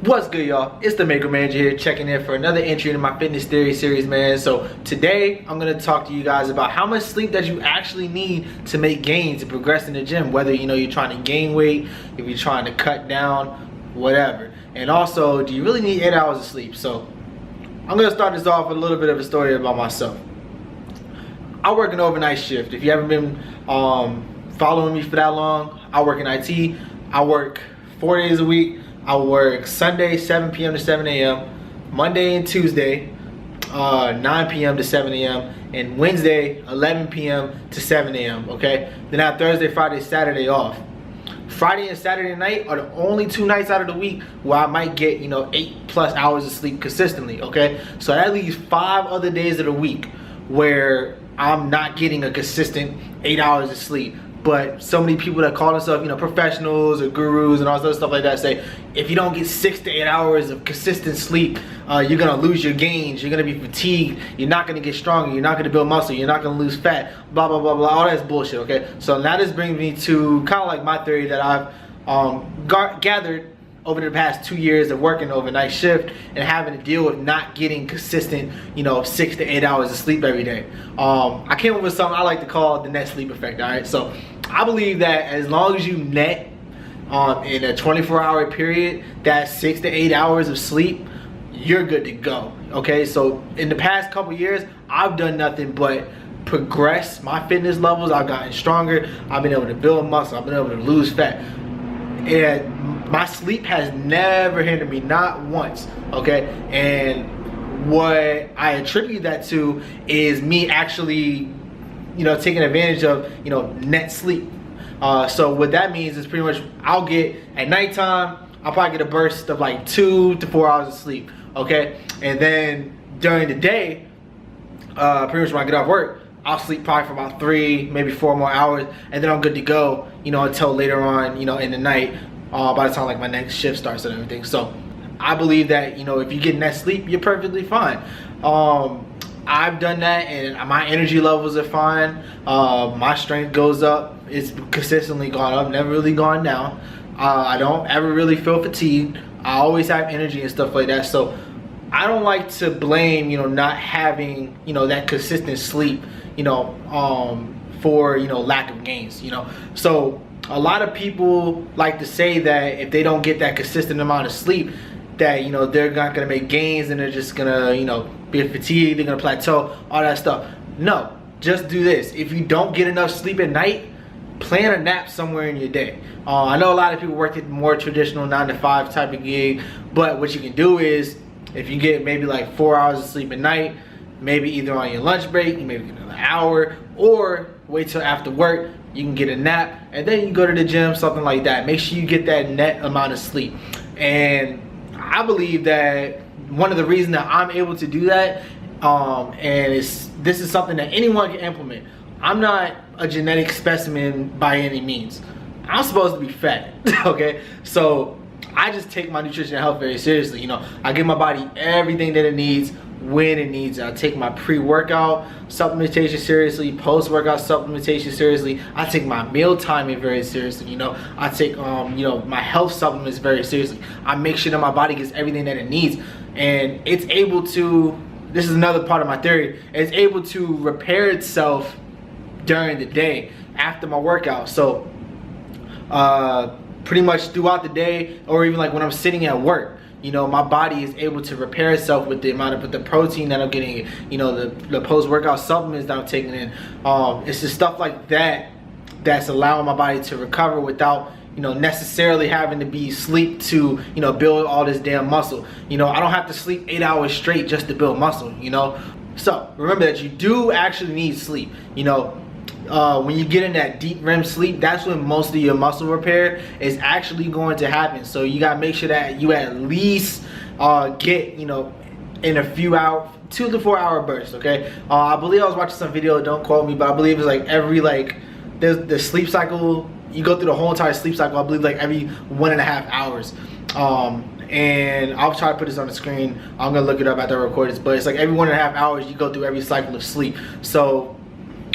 What's good, y'all? It's the Maker Manager here, checking in for another entry in my fitness theory series, man. So today I'm gonna talk to you guys about how much sleep that you actually need to make gains and progress in the gym, whether you're trying to gain weight, if you're trying to cut down, whatever. And also, do you really need 8 hours of sleep? So I'm gonna start this off with a little bit of a story about myself. I work an overnight shift. If you haven't been following me for that long, I work in IT. I work 4 days a week. I work Sunday 7 p.m. to 7 a.m., Monday and Tuesday 9 p.m. to 7 a.m., and Wednesday 11 p.m. to 7 a.m., okay? Then I have Thursday, Friday, Saturday off. Friday and Saturday night are the only 2 nights out of the week where I might get 8+ hours of sleep consistently, okay? So that leaves 5 other days of the week where I'm not getting a consistent 8 hours of sleep. But so many people that call themselves, professionals or gurus and all this other stuff like that say, if you don't get 6 to 8 hours of consistent sleep, you're gonna lose your gains, you're gonna be fatigued, you're not gonna get stronger, you're not gonna build muscle, you're not gonna lose fat, blah, blah, blah, blah, all that's bullshit, okay? So now this brings me to kind of like my theory that I've gathered over the past 2 years of working overnight shift and having to deal with not getting consistent, 6 to 8 hours of sleep every day. I came up with something I like to call the net sleep effect, all right? So I believe that as long as you net in a 24-hour period, that 6 to 8 hours of sleep, you're good to go, okay? So in the past couple years, I've done nothing but progress my fitness levels. I've gotten stronger. I've been able to build muscle. I've been able to lose fat. And my sleep has never hindered me, not once, okay? And what I attribute that to is me actually, taking advantage of, net sleep. So what that means is pretty much I'll get, at nighttime, I'll probably get a burst of like 2 to 4 hours of sleep, okay? And then during the day, pretty much when I get off work, I'll sleep probably for about 3, maybe 4 more hours, and then I'm good to go, until later on, in the night, by the time like my next shift starts and everything. So I believe that, if you get net sleep, you're perfectly fine. I've done that and my energy levels are fine. My strength goes up. It's consistently gone up, never really gone down. I don't ever really feel fatigued. I always have energy and stuff like that. So I don't like to blame, not having, that consistent sleep, for, lack of gains, So a lot of people like to say that if they don't get that consistent amount of sleep, that, they're not gonna make gains and they're just gonna, be fatigued, they're gonna plateau, all that stuff. No, just do this. If you don't get enough sleep at night, plan a nap somewhere in your day. I know a lot of people work at more traditional 9 to 5 type of gig, but what you can do is, if you get maybe like 4 hours of sleep at night, maybe either on your lunch break, you maybe get another hour, or wait till after work, you can get a nap, and then you go to the gym, something like that. Make sure you get that net amount of sleep. And I believe that one of the reasons that I'm able to do that, this is something that anyone can implement. I'm not a genetic specimen by any means. I'm supposed to be fat, okay? So I just take my nutrition and health very seriously. I give my body everything that it needs when it needs it. I take my pre-workout supplementation seriously, post-workout supplementation seriously. I take my meal timing very seriously. I take my health supplements very seriously. I make sure that my body gets everything that it needs, and it's able to, this is another part of my theory, it's able to repair itself during the day after my workout. So pretty much throughout the day, or even like when I'm sitting at work, my body is able to repair itself with the amount of the protein that I'm getting, the post-workout supplements that I'm taking in. It's just stuff like that that's allowing my body to recover without, necessarily having to be sleep to, build all this damn muscle. I don't have to sleep 8 hours straight just to build muscle, So remember that you do actually need sleep, when you get in that deep REM sleep, that's when most of your muscle repair is actually going to happen. So you gotta make sure that you at least get, in a few hours, 2 to 4 hour bursts, okay? I believe I was watching some video, don't quote me, but I believe it's like every, there's the sleep cycle, you go through the whole entire sleep cycle, I believe like every 1.5 hours. And I'll try to put this on the screen. I'm gonna look it up after I record this, but it's like every 1.5 hours you go through every cycle of sleep. So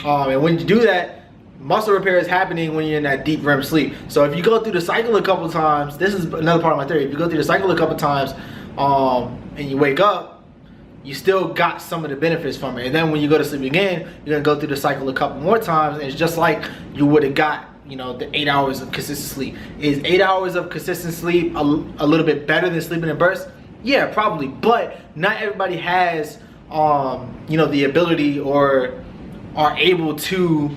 and when you do that, muscle repair is happening when you're in that deep REM sleep. So if you go through the cycle a couple times, this is another part of my theory. If you go through the cycle a couple times and you wake up, you still got some of the benefits from it. And then when you go to sleep again, you're gonna go through the cycle a couple more times, and it's just like you would have got, you know, the 8 hours of consistent sleep. Is 8 hours of consistent sleep a little bit better than sleeping in bursts? Yeah, probably, but not everybody has, you know, the ability or are able to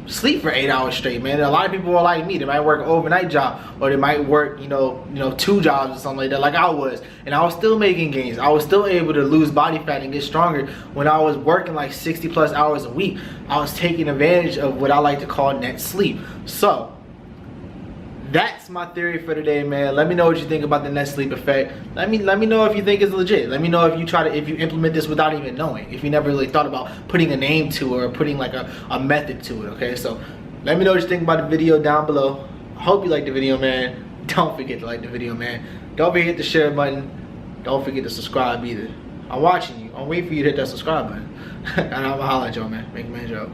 sleep for 8 hours straight, man. A lot of people are like me. They might work an overnight job, or they might work, you know, 2 jobs or something like that, like I was, and I was still making gains. I was still able to lose body fat and get stronger when I was working like 60+ hours a week. I was taking advantage of what I like to call net sleep. So that's my theory for today, man. Let me know what you think about the net sleep effect. Let me know if you think it's legit. Let me know if you implement this without even knowing, if you never really thought about putting a name to it or putting like a method to it. Okay, so let me know what you think about the video down below. I hope you liked the video, man. Don't forget to like the video, man. Don't forget to hit the share button. Don't forget to subscribe either. I'm watching you. I'm waiting for you to hit that subscribe button. And I'm gonna holler at y'all, man. Make a man joke.